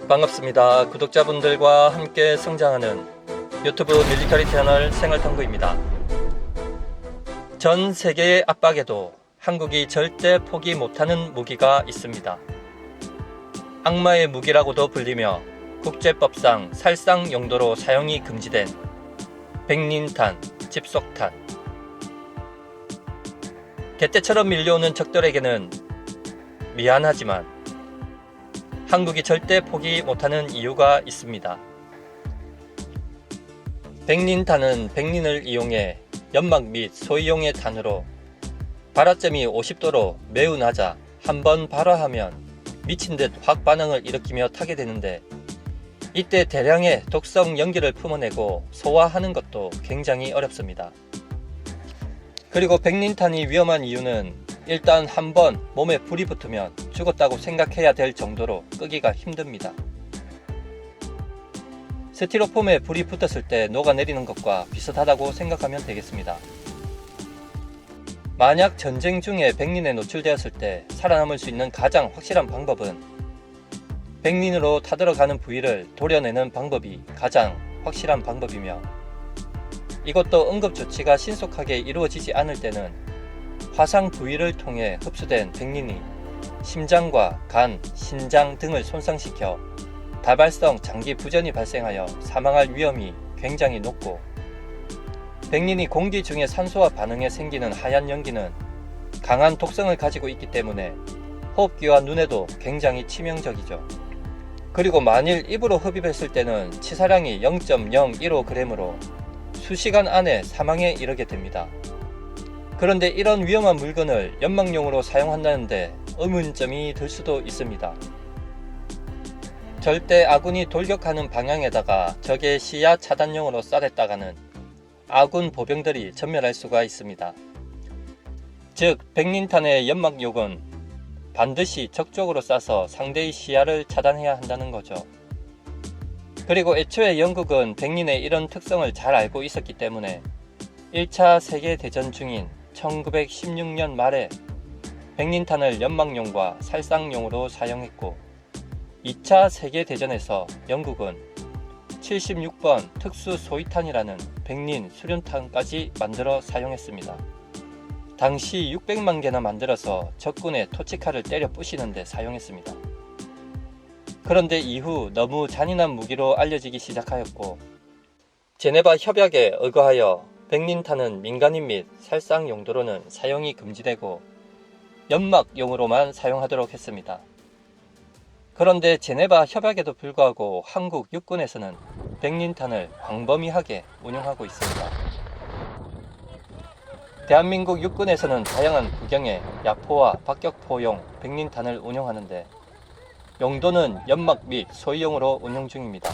반갑습니다. 구독자분들과 함께 성장하는 유튜브 밀리터리 채널 생활탐구입니다. 전 세계의 압박에도 한국이 절대 포기 못하는 무기가 있습니다. 악마의 무기라고도 불리며 국제법상 살상 용도로 사용이 금지된 백린탄, 집속탄. 개떼처럼 밀려오는 적들에게는 미안하지만 한국이 절대 포기 못하는 이유가 있습니다. 백린탄은 백린을 이용해 연막 및 소위용의 탄으로 발화점이 50도로 매우 낮아 한번 발화하면 미친듯 확 반응을 일으키며 타게 되는데, 이때 대량의 독성 연기를 품어내고 소화하는 것도 굉장히 어렵습니다. 그리고 백린탄이 위험한 이유는 일단 한번 몸에 불이 붙으면 죽었다고 생각해야 될 정도로 끄기가 힘듭니다. 스티로폼에 불이 붙었을 때 녹아내리는 것과 비슷하다고 생각하면 되겠습니다. 만약 전쟁 중에 백린에 노출되었을 때 살아남을 수 있는 가장 확실한 방법은 백린으로 타들어가는 부위를 도려내는 방법이 가장 확실한 방법이며, 이것도 응급조치가 신속하게 이루어지지 않을 때는 화상 부위를 통해 흡수된 백린이 심장과 간, 신장 등을 손상시켜 다발성 장기 부전이 발생하여 사망할 위험이 굉장히 높고, 백린이 공기 중의 산소와 반응해 생기는 하얀 연기는 강한 독성을 가지고 있기 때문에 호흡기와 눈에도 굉장히 치명적이죠. 그리고 만일 입으로 흡입했을 때는 치사량이 0.015g으로 수시간 안에 사망에 이르게 됩니다. 그런데 이런 위험한 물건을 연막용으로 사용한다는데 의문점이 들 수도 있습니다. 절대 아군이 돌격하는 방향에다가 적의 시야 차단용으로 쏴댔다가는 아군 보병들이 전멸할 수가 있습니다. 즉, 백린탄의 연막용은 반드시 적쪽으로 쏴서 상대의 시야를 차단해야 한다는 거죠. 그리고 애초에 영국은 백린의 이런 특성을 잘 알고 있었기 때문에 1차 세계대전 중인 1916년 말에 백린탄을 연막용과 살상용으로 사용했고, 2차 세계대전에서 영국은 76번 특수 소위탄이라는 백린 수륜탄까지 만들어 사용했습니다. 당시 600만 개나 만들어서 적군의 토치칼을 때려 부시는 데 사용했습니다. 그런데 이후 너무 잔인한 무기로 알려지기 시작하였고, 제네바 협약에 의거하여 백린탄은 민간인 및 살상 용도로는 사용이 금지되고 연막용으로만 사용하도록 했습니다. 그런데 제네바 협약에도 불구하고 한국 육군에서는 백린탄을 광범위하게 운용하고 있습니다. 대한민국 육군에서는 다양한 구경의 야포와 박격포용 백린탄을 운용하는데, 용도는 연막 및 소위용으로 운용 중입니다.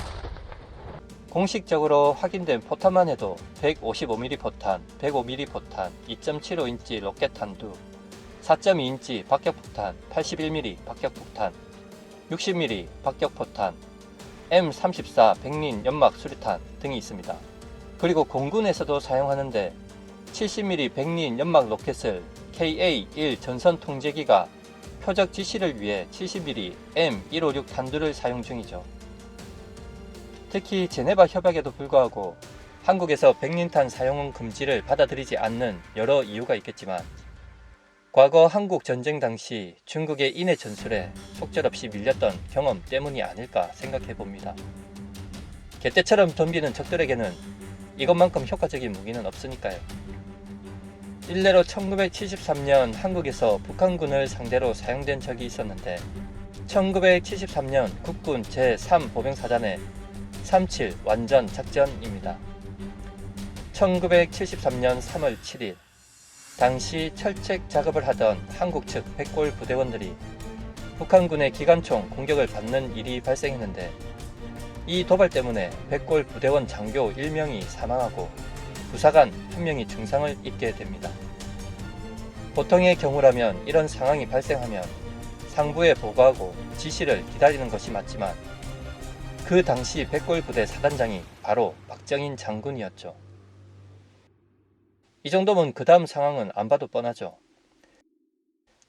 공식적으로 확인된 포탄만 해도 155mm 포탄, 105mm 포탄, 2.75인치 로켓탄 두, 4.2인치 박격폭탄, 81mm 박격폭탄, 60mm 박격포탄, M34 백린 연막 수류탄 등이 있습니다. 그리고 공군에서도 사용하는데 70mm 백린 연막 로켓을 KA-1 전선 통제기가 표적 지시를 위해 70mm M156 탄두를 사용 중이죠. 특히 제네바 협약에도 불구하고 한국에서 백린탄 사용 금지를 받아들이지 않는 여러 이유가 있겠지만, 과거 한국 전쟁 당시 중국의 인해 전술에 속절없이 밀렸던 경험 때문이 아닐까 생각해 봅니다. 개떼처럼 덤비는 적들에게는 이것만큼 효과적인 무기는 없으니까요. 일례로 1973년 한국에서 북한군을 상대로 사용된 적이 있었는데, 1973년 국군 제3보병사단의 37 완전 작전입니다. 1973년 3월 7일 당시 철책 작업을 하던 한국 측 백골 부대원들이 북한군의 기관총 공격을 받는 일이 발생했는데, 이 도발 때문에 백골 부대원 장교 1명이 사망하고 부사관 1명이 중상을 입게 됩니다. 보통의 경우라면 이런 상황이 발생하면 상부에 보고하고 지시를 기다리는 것이 맞지만, 그 당시 백골 부대 사단장이 바로 박정인 장군이었죠. 이 정도면 그 다음 상황은 안 봐도 뻔하죠.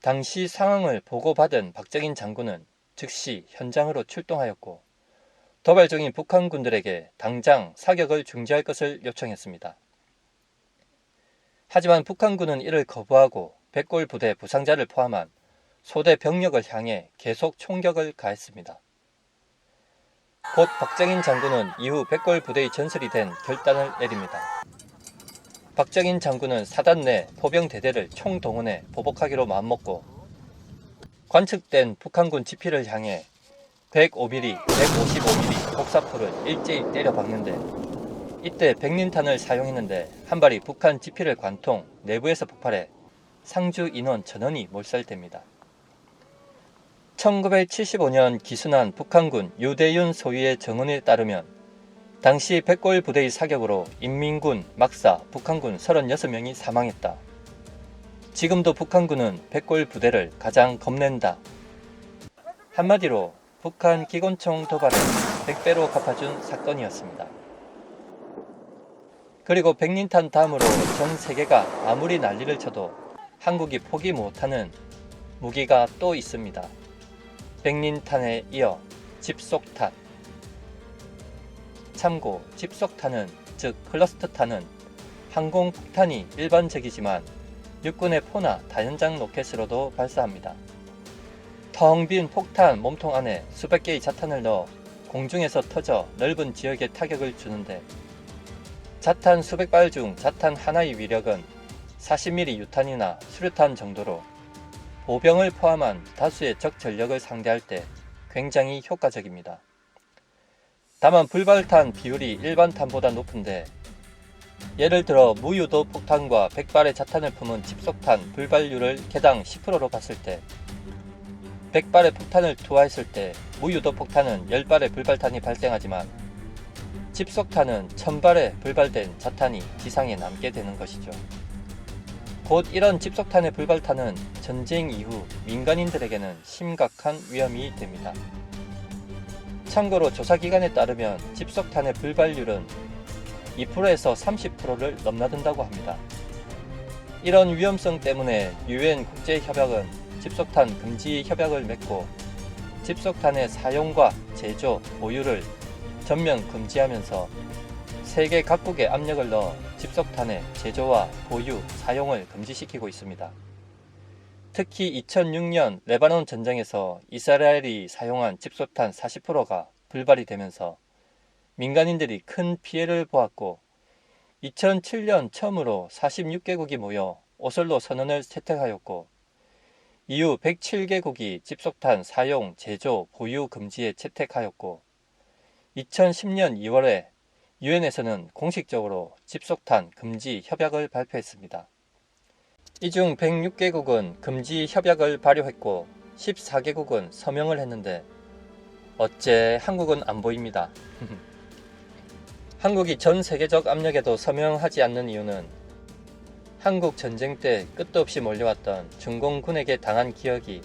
당시 상황을 보고받은 박정인 장군은 즉시 현장으로 출동하였고 도발 중인 북한군들에게 당장 사격을 중지할 것을 요청했습니다. 하지만 북한군은 이를 거부하고 백골 부대 부상자를 포함한 소대 병력을 향해 계속 총격을 가했습니다. 곧 박정인 장군은 이후 백골 부대의 전설이 된 결단을 내립니다. 박정인 장군은 사단 내 포병 대대를 총동원해 보복하기로 마음먹고 관측된 북한군 지피를 향해 105mm, 155mm 폭사포를 일제히 때려박는데 이때 백린탄을 사용했는데 한 발이 북한 지피를 관통 내부에서 폭발해 상주 인원 전원이 몰살됩니다. 1975년 기순한 북한군 유대윤 소위의 정언에 따르면 당시 백골 부대의 사격으로 인민군, 막사, 북한군 36명이 사망했다. 지금도 북한군은 백골 부대를 가장 겁낸다. 한마디로 북한 기관총 도발을 100배로 갚아준 사건이었습니다. 그리고 백린탄 다음으로 전 세계가 아무리 난리를 쳐도 한국이 포기 못하는 무기가 또 있습니다. 백린탄에 이어 집속탄. 참고 집속탄은 즉 클러스터탄은 항공폭탄이 일반적이지만 육군의 포나 다연장 로켓으로도 발사합니다. 텅 빈 폭탄 몸통 안에 수백 개의 자탄을 넣어 공중에서 터져 넓은 지역에 타격을 주는데 자탄 수백 발 중 자탄 하나의 위력은 40mm 유탄이나 수류탄 정도로 보병을 포함한 다수의 적 전력을 상대할 때 굉장히 효과적입니다. 다만 불발탄 비율이 일반 탄보다 높은데 예를 들어 무유도 폭탄과 100발의 자탄을 품은 집속탄 불발률을 개당 10%로 봤을 때 100발의 폭탄을 투하했을 때 무유도 폭탄은 10발의 불발탄이 발생하지만 집속탄은 1000발의 불발된 자탄이 지상에 남게 되는 것이죠. 곧 이런 집속탄의 불발탄은 전쟁 이후 민간인들에게는 심각한 위험이 됩니다. 참고로 조사기관에 따르면 집속탄의 불발률은 2%에서 30%를 넘나든다고 합니다. 이런 위험성 때문에 유엔 국제협약은 집속탄 금지 협약을 맺고 집속탄의 사용과 제조, 보유를 전면 금지하면서 세계 각국에 압력을 넣어 집속탄의 제조와 보유, 사용을 금지시키고 있습니다. 특히 2006년 레바논 전쟁에서 이스라엘이 사용한 집속탄 40%가 불발이 되면서 민간인들이 큰 피해를 보았고 2007년 처음으로 46개국이 모여 오슬로 선언을 채택하였고 이후 107개국이 집속탄 사용, 제조, 보유 금지에 채택하였고 2010년 2월에 유엔에서는 공식적으로 집속탄 금지 협약을 발표했습니다. 이 중 106개국은 금지 협약을 발효했고 14개국은 서명을 했는데 어째 한국은 안 보입니다. 한국이 전 세계적 압력에도 서명하지 않는 이유는 한국 전쟁 때 끝도 없이 몰려왔던 중공군에게 당한 기억이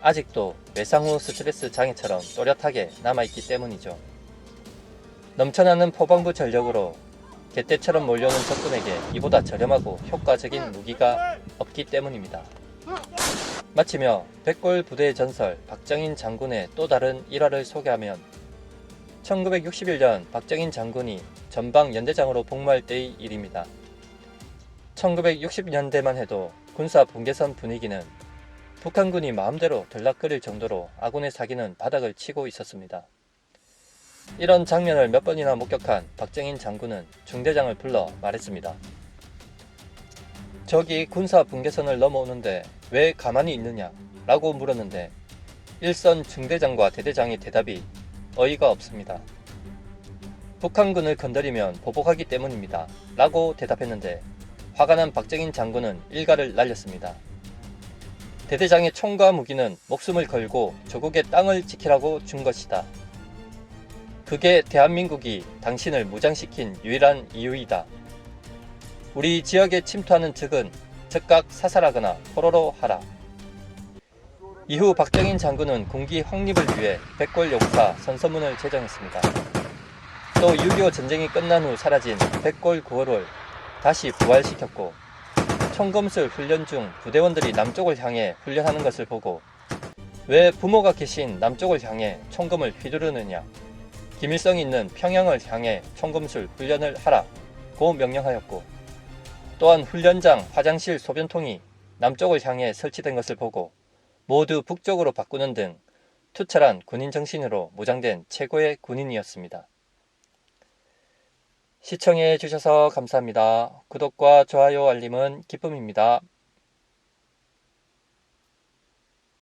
아직도 외상후 스트레스 장애처럼 또렷하게 남아있기 때문이죠. 넘쳐나는 포방부 전력으로 개떼처럼 몰려오는 적군에게 이보다 저렴하고 효과적인 무기가 없기 때문입니다. 마치며 백골 부대의 전설 박정인 장군의 또 다른 일화를 소개하면 1961년 박정인 장군이 전방 연대장으로 복무할 때의 일입니다. 1960년대만 해도 군사 분계선 분위기는 북한군이 마음대로 들락거릴 정도로 아군의 사기는 바닥을 치고 있었습니다. 이런 장면을 몇 번이나 목격한 박정인 장군은 중대장을 불러 말했습니다. 적이 군사 분계선을 넘어오는데 왜 가만히 있느냐 라고 물었는데 일선 중대장과 대대장의 대답이 어이가 없습니다. 북한군을 건드리면 보복하기 때문입니다 라고 대답했는데 화가 난 박정인 장군은 일가를 날렸습니다. 대대장의 총과 무기는 목숨을 걸고 조국의 땅을 지키라고 준 것이다. 그게 대한민국이 당신을 무장시킨 유일한 이유이다. 우리 지역에 침투하는 적은 즉각 사살하거나 포로로 하라. 이후 박정인 장군은 군기 확립을 위해 백골 용사 선서문을 제정했습니다. 또 6.25 전쟁이 끝난 후 사라진 백골 구호를 다시 부활시켰고 총검술 훈련 중 부대원들이 남쪽을 향해 훈련하는 것을 보고 왜 부모가 계신 남쪽을 향해 총검을 휘두르느냐 기밀성이 있는 평양을 향해 총검술 훈련을 하라고 명령하였고, 또한 훈련장 화장실 소변통이 남쪽을 향해 설치된 것을 보고 모두 북쪽으로 바꾸는 등 투철한 군인 정신으로 무장된 최고의 군인이었습니다. 시청해 주셔서 감사합니다. 구독과 좋아요 알림은 기쁨입니다.